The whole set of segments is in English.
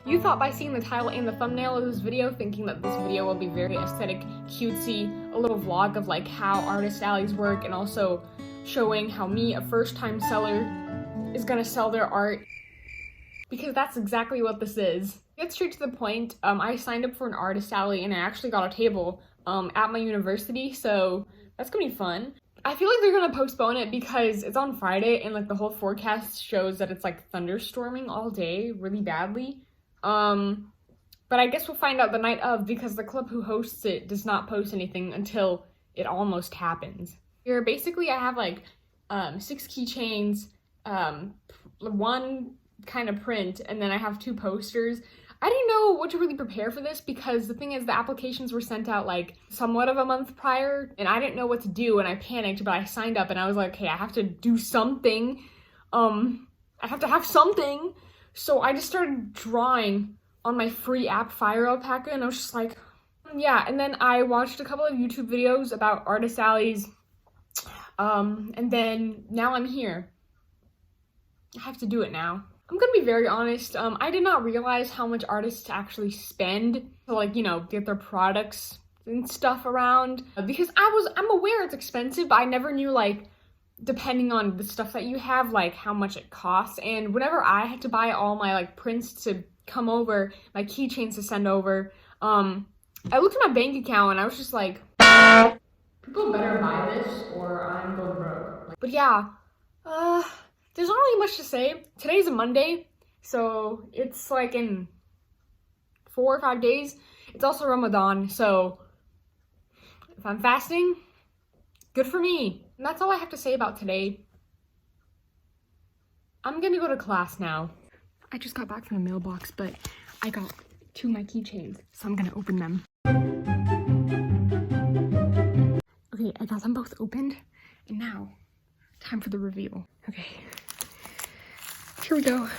You thought by seeing the title and the thumbnail of this video, thinking that this video will be very aesthetic, cutesy, a little vlog of like how artist alleys work, and also showing how me, a first-time seller, is gonna sell their art, because that's exactly what this is. Get straight to the point, I signed up for an artist alley and I actually got a table at my university, so that's gonna be fun. I feel like they're gonna postpone it because it's on Friday and like the whole forecast shows that it's like thunderstorming all day really badly. But I guess we'll find out the night of, because the club who hosts it does not post anything until it almost happens. Here, basically I have like 6 keychains, one kind of print, and then I have 2 posters. I didn't know what to really prepare for this because the thing is the applications were sent out like somewhat of a month prior and I didn't know what to do and I panicked, but I signed up and I was like, okay, I have to do something. I have to have something. So I just started drawing on my free app Fire Alpaca and I was just like, yeah. And then I watched a couple of YouTube videos about artist alleys. And then now I'm here. I have to do it now. I'm gonna be very honest, I did not realize how much artists actually spend to like, you know, get their products and stuff around. Because I'm aware it's expensive, but I never knew like, depending on the stuff that you have, like how much it costs. And whenever I had to buy all my like prints to come over, my keychains to send over, I looked at my bank account and I was just like, people better buy this or I'm going broke. But yeah, there's not really much to say. Today's a Monday, so it's like in 4 or 5 days. It's also Ramadan, so if I'm fasting, good for me. And that's all I have to say about today. I'm gonna go to class now. I just got back from the mailbox, but I got 2 of my keychains, so I'm gonna open them. Okay, I got them both opened, and now, time for the reveal. Okay. Here we go.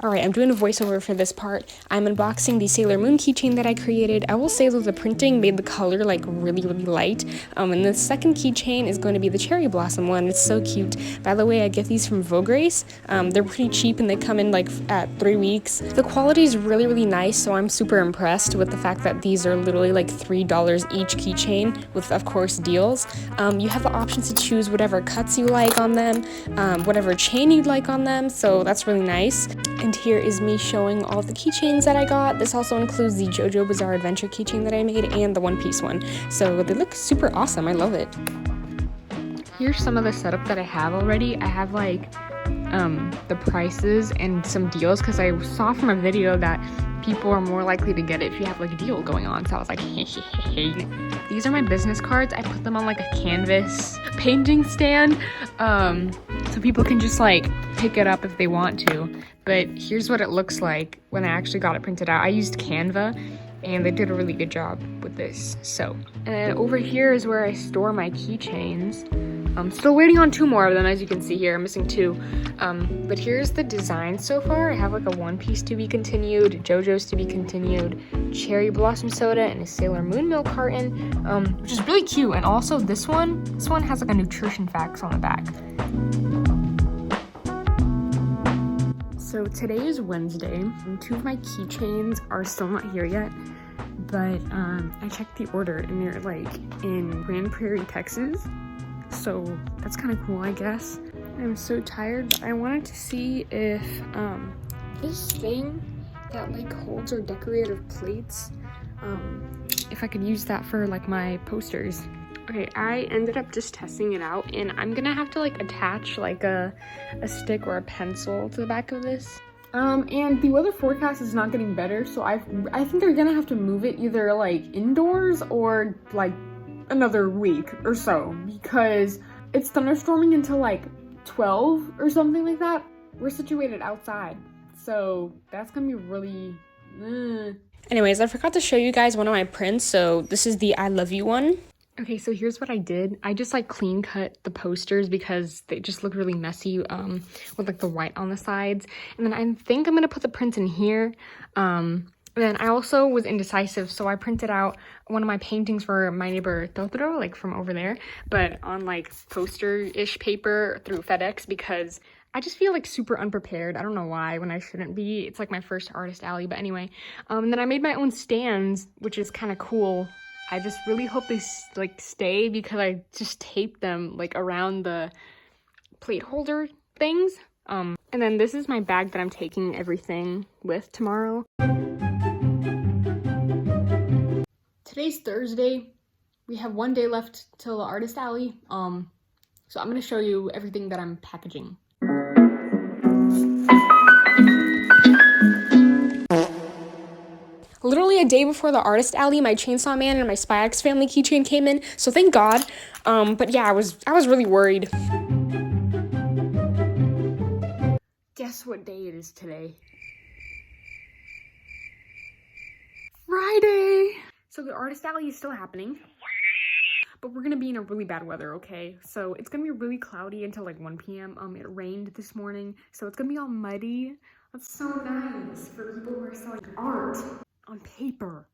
Alright, I'm doing a voiceover for this part. I'm unboxing the Sailor Moon keychain that I created. I will say that the printing made the color like really light. And the second keychain is going to be the cherry blossom one. It's so cute. By the way, I get these from Vogue Race. They're pretty cheap and they come in like at 3 weeks. The quality is really nice, so I'm super impressed with the fact that these are literally like $3 each keychain with, of course, deals. You have the options to choose whatever cuts you like on them, whatever chain you'd like on them, so that's really nice. And here is me showing all the keychains that I got. This also includes the JoJo Bizarre Adventure keychain that I made and the One Piece one. So they look super awesome. I love it. Here's some of the setup that I have already. I have like the prices and some deals because I saw from a video that people are more likely to get it if you have like a deal going on. So I was like, hey. These are my business cards. I put them on like a canvas painting stand so people can just like pick it up if they want to. But here's what it looks like when I actually got it printed out. I used Canva and they did a really good job with this. So, and over here is where I store my keychains. I'm still waiting on 2 more of them, as you can see here. I'm missing 2. But here's the design so far. I have like a One Piece to be continued, JoJo's to be continued, cherry blossom soda, and a Sailor Moon milk carton, which is really cute. And also this one has like a nutrition facts on the back. So today is Wednesday, and 2 of my keychains are still not here yet, but I checked the order and they're like in Grand Prairie, Texas. So that's kind of cool, I guess. I'm so tired, but I wanted to see if this thing that like holds our decorative plates, if I could use that for like my posters. Okay, I ended up just testing it out, and I'm gonna have to like attach like a stick or a pencil to the back of this. And the weather forecast is not getting better, so I think they're gonna have to move it either like indoors or like another week or so, because it's thunderstorming until like 12 or something like that. We're situated outside, so that's gonna be really Anyways, I forgot to show you guys one of my prints. So this is the I Love You one. Okay, so here's what I did. I just like clean cut the posters because they just look really messy with like the white on the sides. And then I think I'm gonna put the prints in here. And then I also was indecisive, so I printed out one of my paintings for my neighbor Totoro, like from over there, but on like poster-ish paper through FedEx because I just feel like super unprepared. I don't know why, when I shouldn't be. It's like my first artist alley, but anyway. And then I made my own stands, which is kind of cool. I just really hope they like stay because I just taped them like around the plate holder things. And then this is my bag that I'm taking everything with tomorrow. Today's Thursday. We have one day left till the artist alley. So I'm gonna show you everything that I'm packaging. Literally a day before the artist alley, my Chainsaw Man and my Spy X Family keychain came in, so thank God. But yeah, I was really worried. Guess what day it is today? Friday! So the artist alley is still happening, but we're gonna be in a really bad weather, okay? So it's gonna be really cloudy until like 1 p.m. It rained this morning, so it's gonna be all muddy. That's so nice for people who are selling art on paper.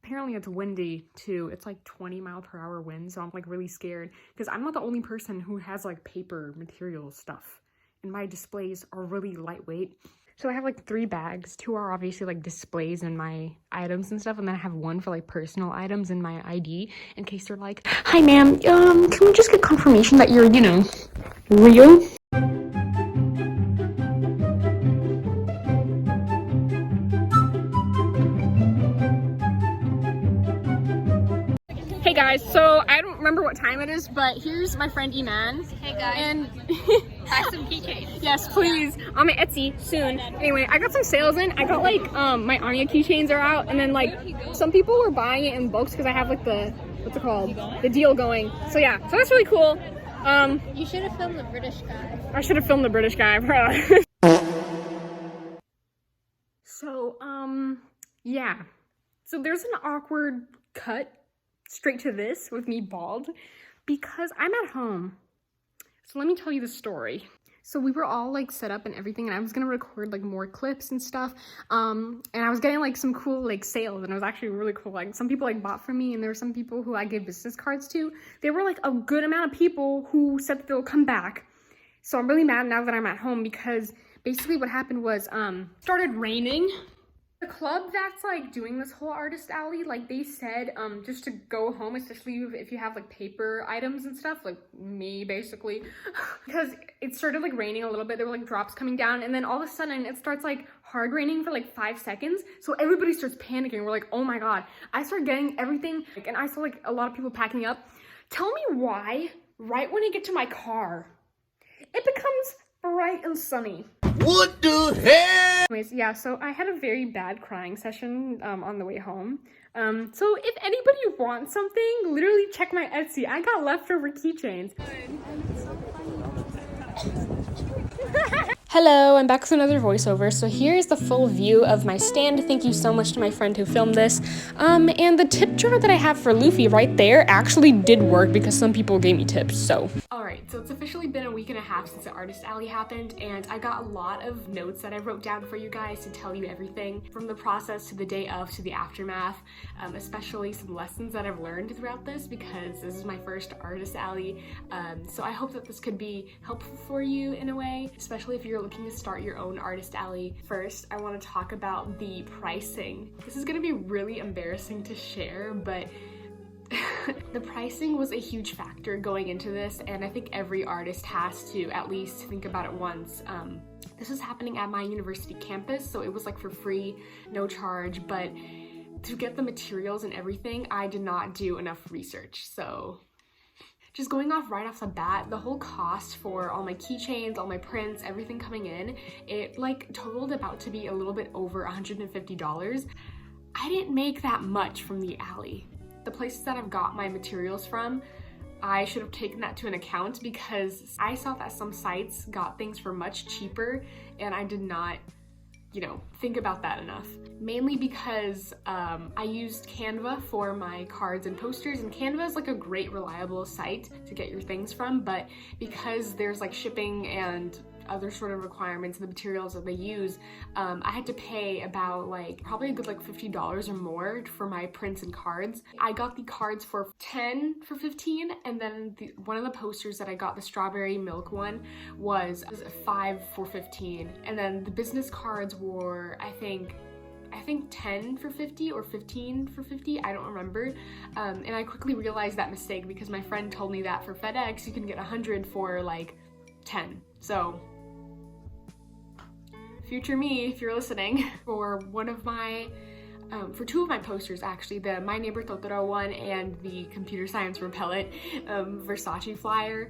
Apparently it's windy too. It's like 20-mile-per-hour wind, so I'm like really scared because I'm not the only person who has like paper material stuff, and my displays are really lightweight. So I have like 3 bags. 2 are obviously like displays and my items and stuff, and then I have 1 for like personal items and my ID in case they're like, "Hi ma'am, can we just get confirmation that you're, you know, real?" Hey guys, so I don't remember what time it is, but here's my friend Iman. Hey guys. And buy some keychains. Yes, please. On my Etsy soon. Anyway, I got some sales in. I got like my Anya keychains are out, and then like some people were buying it in bulks because I have like the, what's it called? The deal going. So yeah, so that's really cool. You should have filmed the British guy. I should have filmed the British guy, bro. So yeah. So there's an awkward cut straight to this with me bald because I'm at home. So let me tell you the story. So we were all like set up and everything, and I was gonna record like more clips and stuff. And I was getting like some cool like sales, and it was actually really cool. Like some people like bought from me, and there were some people who I gave business cards to. There were like a good amount of people who said that they'll come back. So I'm really mad now that I'm at home because basically what happened was started raining. The club that's like doing this whole artist alley, like they said just to go home, especially if you have like paper items and stuff, like me basically, because it started like raining a little bit. There were like drops coming down, and then all of a sudden it starts like hard raining for like 5 seconds, so everybody starts panicking. We're like, oh my god. I start getting everything, and I saw like a lot of people packing up. Tell me why right when I get to my car it becomes bright and sunny. What the hell? Anyways, yeah, so I had a very bad crying session on the way home. So if anybody wants something, literally check my Etsy. I got leftover keychains. Hello, I'm back with another voiceover. So here's the full view of my stand. Thank you so much to my friend who filmed this. And the tip jar that I have for Luffy right there actually did work because some people gave me tips, so. Alright, so it's officially been a week and a half since the artist alley happened, and I got a lot of notes that I wrote down for you guys to tell you everything from the process to the day of to the aftermath, especially some lessons that I've learned throughout this because this is my first artist alley. So I hope that this could be helpful for you in a way, especially if you're looking to start your own artist alley. First, I want to talk about the pricing. This is going to be really embarrassing to share, but the pricing was a huge factor going into this, and I think every artist has to at least think about it once. This was happening at my university campus, so it was like for free, no charge, but to get the materials and everything, I did not do enough research. So just going off right off the bat, the whole cost for all my keychains, all my prints, everything coming in, it like totaled about to be a little bit over $150. I didn't make that much from the alley. The places that I've got my materials from, I should have taken that to an account because I saw that some sites got things for much cheaper, and I did not, you know, think about that enough. Mainly because I used Canva for my cards and posters, and Canva is like a great reliable site to get your things from, but because there's like shipping and other sort of requirements, the materials that they use, I had to pay about like probably a good like $50 or more for my prints and cards. I got the cards for 10 for 15, and then one of the posters that I got, the strawberry milk one, was 5 for 15, and then the business cards were I think 10 for 50 or 15 for 50, I don't remember. And I quickly realized that mistake because my friend told me that for FedEx you can get 100 for like 10. So future me, if you're listening, for one of my for two of my posters actually, the My Neighbor Totoro one and the Computer Science Repellent Versace flyer,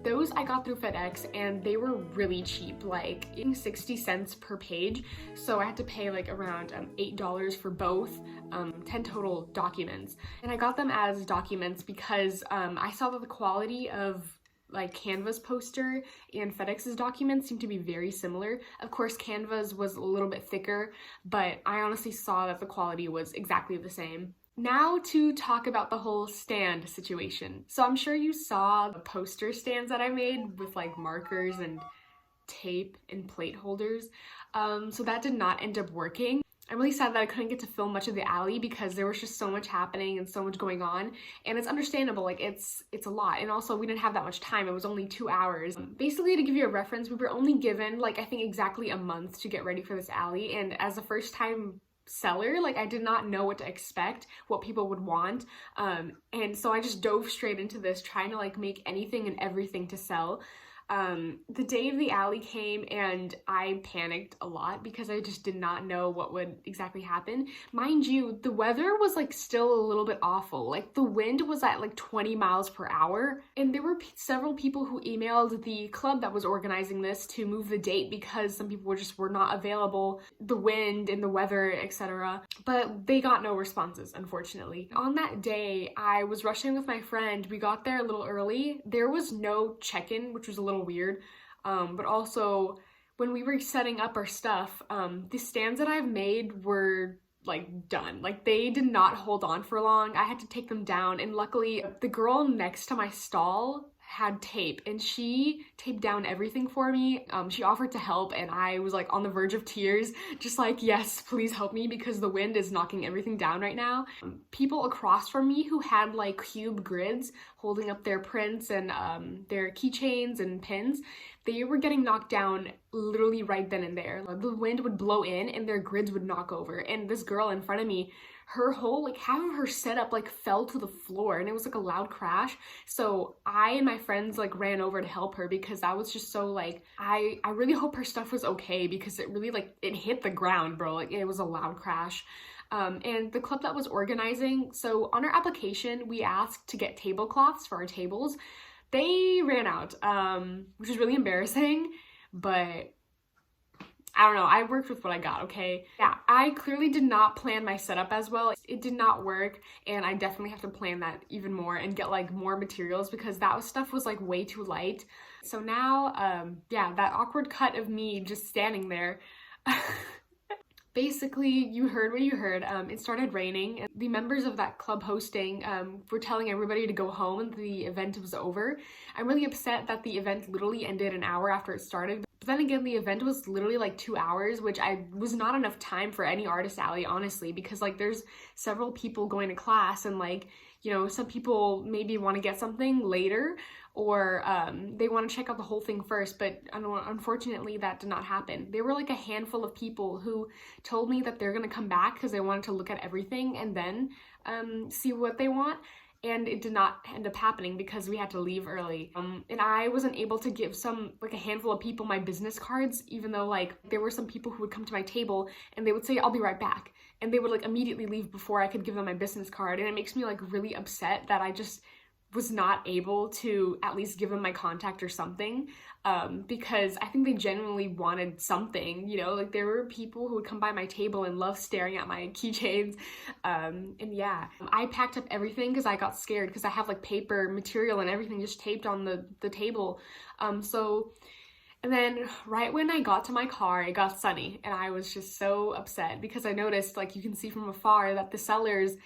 those I got through FedEx and they were really cheap, like 60 cents per page, so I had to pay like around $8 for both, 10 total documents. And I got them as documents because I saw that the quality of like Canva's poster and FedEx's documents seem to be very similar. Of course, Canva's was a little bit thicker, but I honestly saw that the quality was exactly the same. Now to talk about the whole stand situation. So I'm sure you saw the poster stands that I made with like markers and tape and plate holders. So that did not end up working. I'm really sad that I couldn't get to film much of the alley because there was just so much happening and so much going on, and it's understandable, like it's a lot, and also we didn't have that much time. It was only 2 hours. Basically, to give you a reference, we were only given like I think exactly a month to get ready for this alley, and as a first time seller, like I did not know what to expect, what people would want, and so I just dove straight into this trying to like make anything and everything to sell. The day of the alley came and I panicked a lot because I just did not know what would exactly happen. Mind you, the weather was like still a little bit awful. Like the wind was at like 20 miles per hour, and there were several people who emailed the club that was organizing this to move the date because some people were not available, the wind and the weather, etc. But they got no responses, unfortunately. On that day, I was rushing with my friend. We got there a little early. There was no check-in, which was a little weird, but also when we were setting up our stuff, the stands that I've made were like done. Like they did not hold on for long. I had to take them down, and luckily the girl next to my stall had tape and she taped down everything for me. She offered to help, and I was like on the verge of tears, just like, yes, please help me because the wind is knocking everything down right now. People across from me who had like cube grids holding up their prints and their keychains and pins, they were getting knocked down literally right then and there. The wind would blow in and their grids would knock over, and this girl in front of me, her whole, like half of her setup like fell to the floor, and it was like a loud crash. So I and my friends like ran over to help her because that was just so like, I really hope her stuff was okay because it really like, it hit the ground, bro. Like it was a loud crash. And the club that was organizing, so on our application, we asked to get tablecloths for our tables. They ran out, which is really embarrassing, but I don't know, I worked with what I got, okay? Yeah, I clearly did not plan my setup as well. It did not work, and I definitely have to plan that even more and get like more materials because that stuff was like way too light. So now, yeah, that awkward cut of me just standing there. Basically, you heard what you heard. It started raining. The members of that club hosting were telling everybody to go home and the event was over. I'm really upset that the event literally ended an hour after it started. But then again, the event was literally like 2 hours, which was not enough time for any artist alley, honestly, because like there's several people going to class and like, you know, some people maybe want to get something later or they want to check out the whole thing first, but unfortunately that did not happen. There were like a handful of people who told me that they're gonna come back because they wanted to look at everything and then see what they want, and it did not end up happening because we had to leave early. And I wasn't able to give a handful of people my business cards, even though like there were some people who would come to my table and they would say, I'll be right back. And they would like immediately leave before I could give them my business card. And it makes me like really upset that I just was not able to at least give them my contact or something, because I think they genuinely wanted something, you know, like there were people who would come by my table and love staring at my keychains, and yeah, I packed up everything because I got scared because I have like paper material and everything just taped on the table, so And then right when I got to my car, it got sunny, and I was just so upset because I noticed, like you can see from afar, that the sellers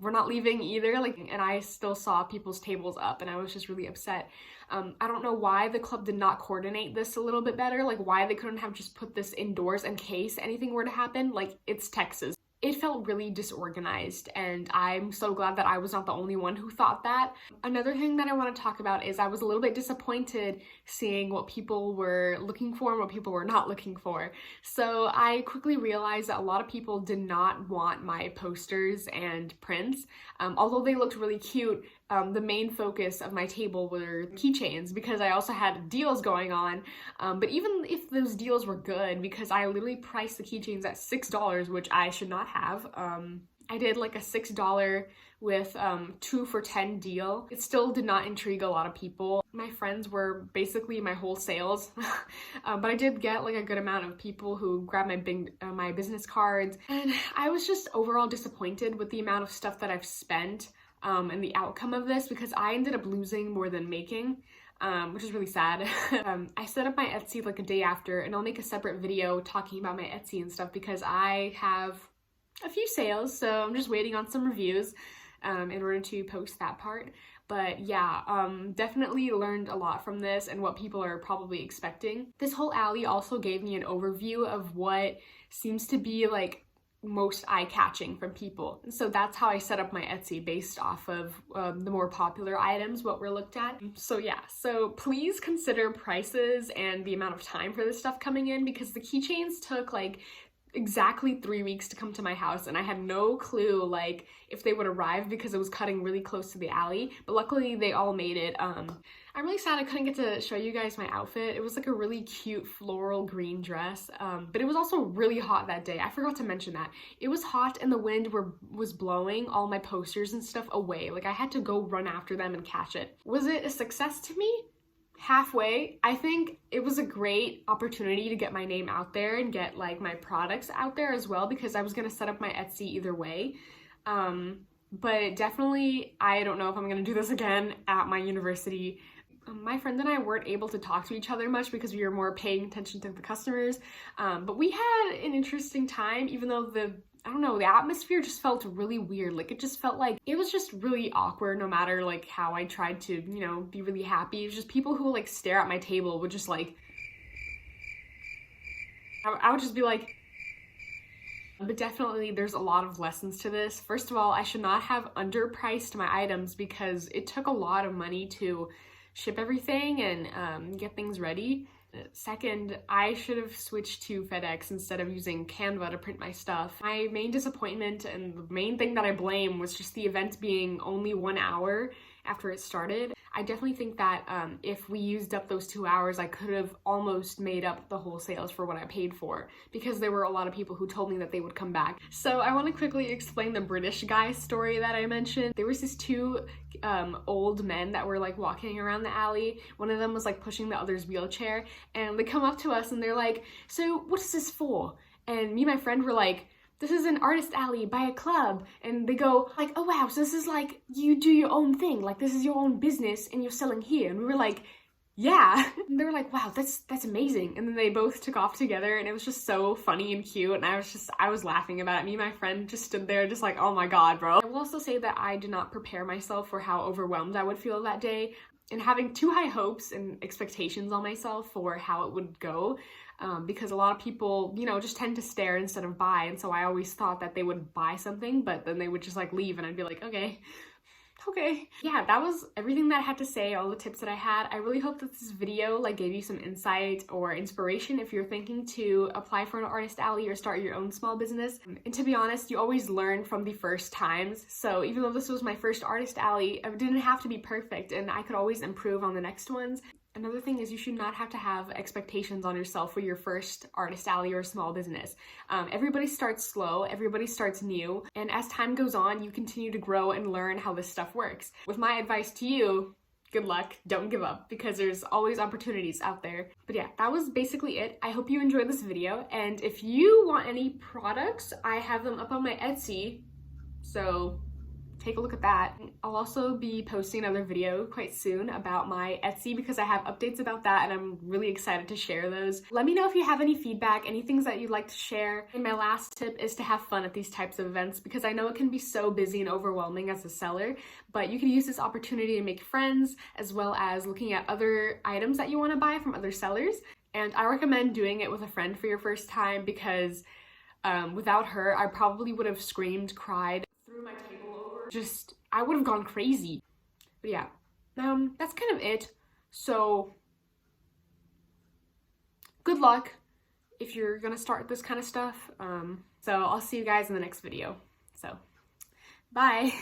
were not leaving either, like, and I still saw people's tables up, and I was just really upset. I don't know why the club did not coordinate this a little bit better, like why they couldn't have just put this indoors in case anything were to happen. Like, it's Texas. It felt really disorganized, and I'm so glad that I was not the only one who thought that. Another thing that I want to talk about is I was a little bit disappointed seeing what people were looking for and what people were not looking for. So I quickly realized that a lot of people did not want my posters and prints. Although they looked really cute, the main focus of my table were keychains because I also had deals going on. But even if those deals were good, because I literally priced the keychains at $6, which I should not have. I did like a $6 with 2 for $10 deal. It still did not intrigue a lot of people. My friends were basically my whole sales, but I did get like a good amount of people who grabbed my business cards, and I was just overall disappointed with the amount of stuff that I've spent and the outcome of this, because I ended up losing more than making. Which is really sad. I set up my Etsy like a day after, and I'll make a separate video talking about my Etsy and stuff because I have a few sales, so I'm just waiting on some reviews in order to post that part. But yeah, definitely learned a lot from this and what people are probably expecting. This whole alley also gave me an overview of what seems to be like most eye-catching from people. And so that's how I set up my Etsy, based off of the more popular items, what were looked at. So yeah, so please consider prices and the amount of time for this stuff coming in, because the keychains took like exactly 3 weeks to come to my house, and I had no clue like if they would arrive because it was cutting really close to the alley, but luckily they all made it. I'm really sad I couldn't get to show you guys my outfit. It was like a really cute floral green dress, but it was also really hot that day. I forgot to mention that. It was hot and the wind was blowing all my posters and stuff away. Like, I had to go run after them and catch it. Was it a success to me? Halfway. I think it was a great opportunity to get my name out there and get like my products out there as well, because I was gonna set up my Etsy either way. But definitely, I don't know if I'm gonna do this again at my university. My friend and I weren't able to talk to each other much because we were more paying attention to the customers. But we had an interesting time, even though the atmosphere just felt really weird. Like, it just felt like it was just really awkward no matter like how I tried to, you know, be really happy. It was just people who like stare at my table would just like, I would just be like, but definitely there's a lot of lessons to this. First of all, I should not have underpriced my items because it took a lot of money to ship everything and get things ready. Second, I should have switched to FedEx instead of using Canva to print my stuff. My main disappointment and the main thing that I blame was just the event being only 1 hour after it started. I definitely think that if we used up those 2 hours, I could have almost made up the whole sales for what I paid for, because there were a lot of people who told me that they would come back. So I want to quickly explain the British guy story that I mentioned. There was these 2 old men that were like walking around the alley. One of them was like pushing the other's wheelchair, and they come up to us and they're like, "So what is this for?" And me and my friend were like, "This is an artist alley by a club." And they go like, "Oh wow, so this is like you do your own thing, like this is your own business and you're selling here." And we were like, "Yeah." And they were like, "Wow, that's amazing." And then they both took off together, and it was just so funny and cute, and I was laughing about it. Me and my friend just stood there just like, "Oh my god, bro." I will also say that I did not prepare myself for how overwhelmed I would feel that day, and having too high hopes and expectations on myself for how it would go. Because a lot of people, you know, just tend to stare instead of buy, and so I always thought that they would buy something, but then they would just like leave, and I'd be like, okay. Yeah, that was everything that I had to say, all the tips that I had. I really hope that this video like gave you some insight or inspiration if you're thinking to apply for an artist alley or start your own small business. And to be honest, you always learn from the first times. So even though this was my first artist alley, it didn't have to be perfect, and I could always improve on the next ones. Another thing is you should not have to have expectations on yourself for your first artist alley or small business. Everybody starts slow, everybody starts new, and as time goes on, you continue to grow and learn how this stuff works. With my advice to you, good luck, don't give up, because there's always opportunities out there. But yeah, that was basically it. I hope you enjoyed this video, and if you want any products, I have them up on my Etsy, so take a look at that. I'll also be posting another video quite soon about my Etsy because I have updates about that and I'm really excited to share those. Let me know if you have any feedback, any things that you'd like to share. And my last tip is to have fun at these types of events because I know it can be so busy and overwhelming as a seller, but you can use this opportunity to make friends as well as looking at other items that you want to buy from other sellers. And I recommend doing it with a friend for your first time because without her, I probably would have screamed, cried, threw my table over. I would have gone crazy. But yeah, that's kind of it. So good luck if you're gonna start this kind of stuff. So I'll see you guys in the next video. So bye.